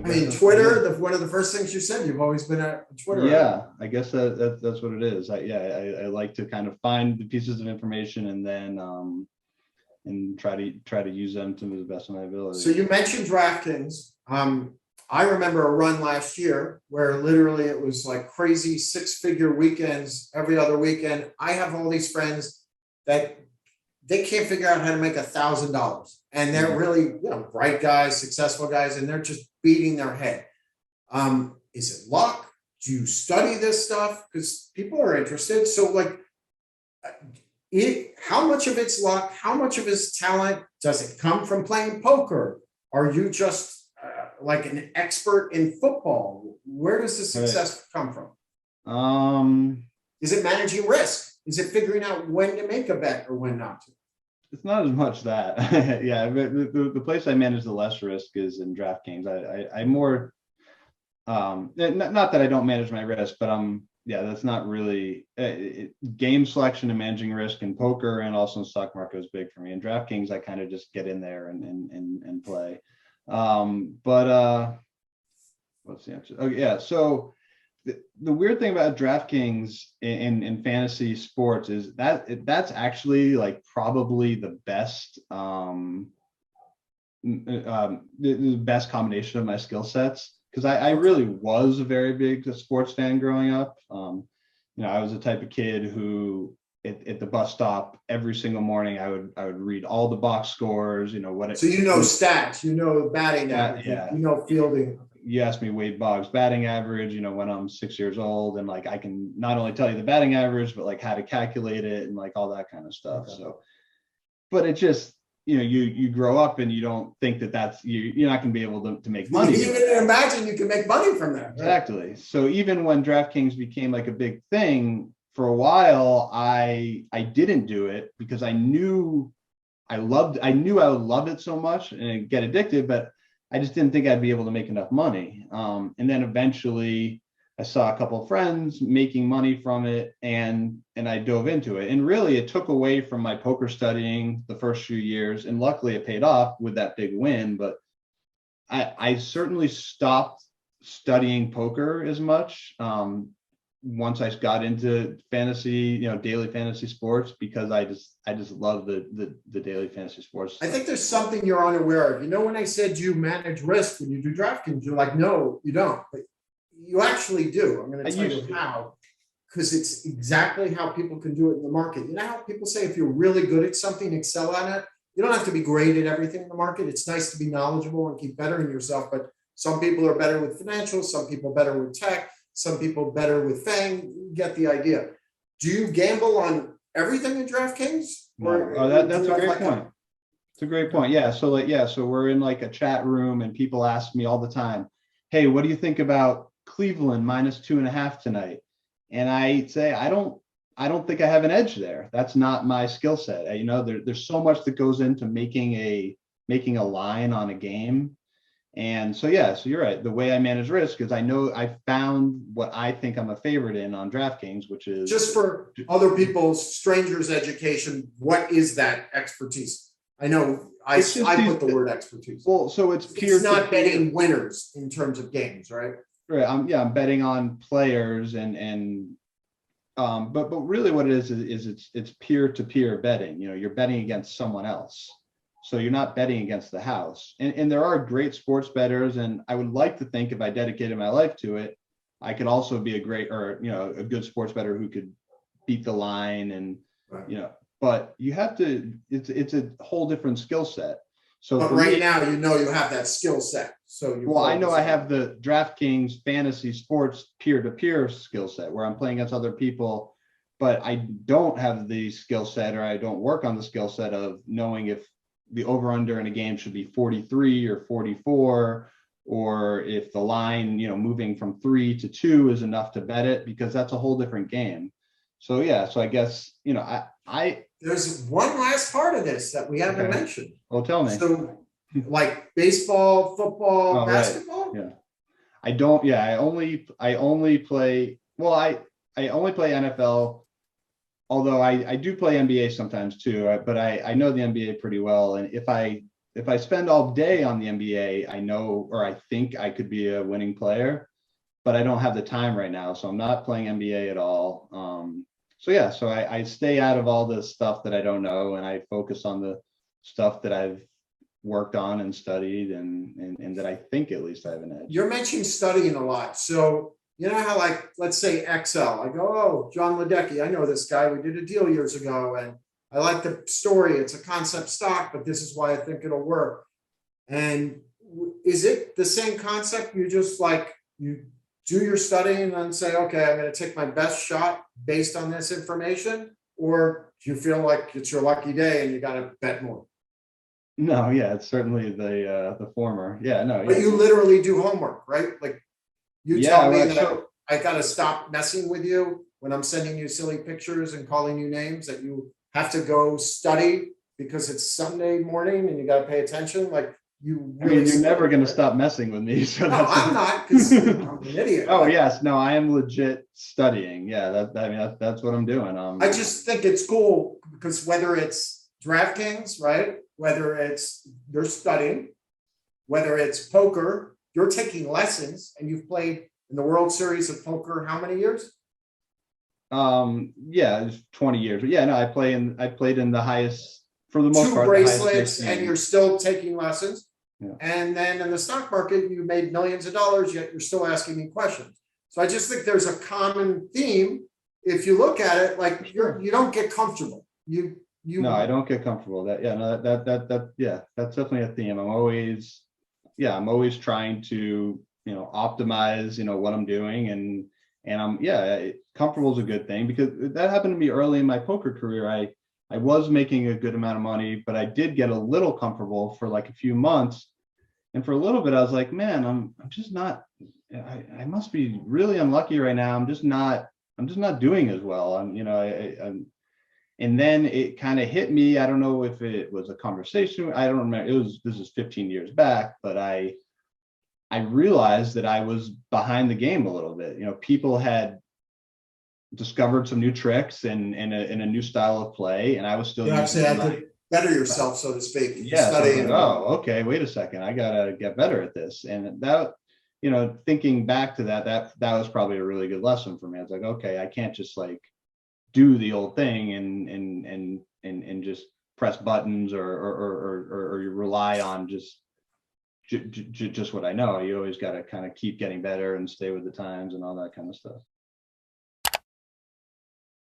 I mean, Twitter, one of the first things you said, you've always been a Twitter. Yeah, I guess that's what it is. I like to kind of find the pieces of information and then and try to use them to the best of my ability. So you mentioned DraftKings. I remember a run last year where literally it was like crazy 6-figure weekends every other weekend. I have all these friends that they can't figure out how to make $1,000, and they're really, bright guys, successful guys, and they're just beating their head. Is it luck? Do you study this stuff? Because people are interested. So like, how much of it's luck? How much of it's talent? Does it come from playing poker? Are you just like an expert in football? Where does the success come from? Is it managing risk? Is it figuring out when to make a bet or when not to? It's not as much that. Yeah, the place I manage the less risk is in DraftKings. I more, not that I don't manage my risk, but that's not really game selection and managing risk in poker and also in stock market is big for me. In DraftKings, I kind of just get in there and play. But what's the answer? Oh yeah, so the weird thing about DraftKings in fantasy sports is that's actually like probably the best the best combination of my skill sets, because I really was a very big sports fan growing up. I was the type of kid who at the bus stop every single morning I would read all the box scores, so stats, batting average, fielding. You asked me Wade Boggs batting average, when I'm 6 years old, and like I can not only tell you the batting average, but like how to calculate it and like all that kind of stuff. Okay. So, but it just, you grow up and you don't think that's you're not going to be able to make money. You even imagine you can make money from that. Right? Exactly. So even when DraftKings became like a big thing, for a while, I didn't do it because I knew I would love it so much and get addicted, but I just didn't think I'd be able to make enough money. And then eventually I saw a couple of friends making money from it, and I dove into it. And really it took away from my poker studying the first few years. And luckily it paid off with that big win, but I certainly stopped studying poker as much once I got into fantasy, daily fantasy sports, because I just love the daily fantasy sports. I think there's something you're unaware of. When I said you manage risk when you do DraftKings, you're like, no, you don't. But you actually do. I'm going to tell you how, because it's exactly how people can do it in the market. You know how people say if you're really good at something, excel at it. You don't have to be great at everything in the market. It's nice to be knowledgeable and keep bettering yourself. But some people are better with financials, some people better with tech, some people better with FANG. You get the idea. Do you gamble on everything in DraftKings? That's a great point. It's a great point. Yeah. So we're in like a chat room and people ask me all the time, hey, what do you think about Cleveland -2.5 tonight? And I say, I don't think I have an edge there. That's not my skill set. There's so much that goes into making a line on a game. And so you're right. The way I manage risk is I found what I think I'm a favorite in on DraftKings, which is just for other people's strangers' education. What is that expertise? I know I put the word expertise. Well, so it's not betting winners in terms of games, right? Right. I'm betting on players but really what it is it's peer-to-peer betting. You're betting against someone else. So you're not betting against the house. And there are great sports bettors, and I would like to think if I dedicated my life to it, I could also be a good sports bettor who could beat the line and right. But you have to, it's a whole different skill set. So but right now, you have that skill set. So I know I have the DraftKings fantasy sports peer-to-peer skill set where I'm playing against other people, but I don't have the skill set, or I don't work on the skill set of knowing if the over-under in a game should be 43 or 44, or if the line, moving from 3 to 2 is enough to bet it, because that's a whole different game. So I guess, there's one last part of this that we haven't mentioned. Well, tell me. So like baseball, football, basketball? Right. Yeah. I don't, I only play NFL. Although I do play NBA sometimes too, but I know the NBA pretty well. And if if I spend all day on the NBA, I know, or I think I could be a winning player, but I don't have the time right now. So I'm not playing NBA at all. So yeah, so I stay out of all the stuff that I don't know, and I focus on the stuff that I've worked on and studied, and that I think at least I have an edge. You're mentioning studying a lot. So you know how, like, let's say Excel, I go, oh, John Ledecky, I know this guy. We did a deal years ago, and I like the story. It's a concept stock, but this is why I think it'll work. And is it the same concept? You just like, you do your studying and then say, okay, I'm going to take my best shot based on this information? Or do you feel like it's your lucky day and you got to bet more? No, yeah, it's certainly the former. Yeah, no, But yeah. you literally do homework, right? Like, you Yeah, tell me right, that so- I got to stop messing with you when I'm sending you silly pictures and calling you names, that you have to go study because it's Sunday morning and you got to pay attention. Like, you I mean, really you're never going to study, stop messing with me. So right? No, that's I'm not, because I'm an idiot. Oh Like, yes, no, I am legit studying. Yeah, I mean, that's what I'm doing. I just think it's cool because whether it's DraftKings, right? Whether it's you're studying, whether it's poker, you're taking lessons, and you've played in the World Series of Poker how many years? Yeah, it's 20 years. But yeah, no, I played in the highest, for the most Two part, the highest bracelets, and game. you're still taking lessons. Yeah. And then in the stock market, you made millions of dollars, yet you're still asking me questions. So I just think there's a common theme. If you look at it, like, you don't get comfortable. No, I don't get comfortable. That, yeah, no, yeah, that's definitely a theme. I'm always trying to, optimize, what I'm doing, and comfortable is a good thing, because that happened to me early in my poker career. I was making a good amount of money, but I did get a little comfortable for like a few months. And for a little bit, I was like, man, I'm just not, I must be really unlucky right now. I'm just not doing as well. And then it kind of hit me. I don't know if it was a conversation. I don't remember. This is 15 years back, but I realized that I was behind the game a little bit. People had discovered some new tricks and a new style of play, and I was still actually had to better yourself, so to speak. Yeah, so like, oh, okay, wait a second, I gotta get better at this. And that, thinking back to that was probably a really good lesson for me. I was like, okay, I can't just like do the old thing and just press buttons or you rely on just what I know. You always got to kind of keep getting better and stay with the times and all that kind of stuff.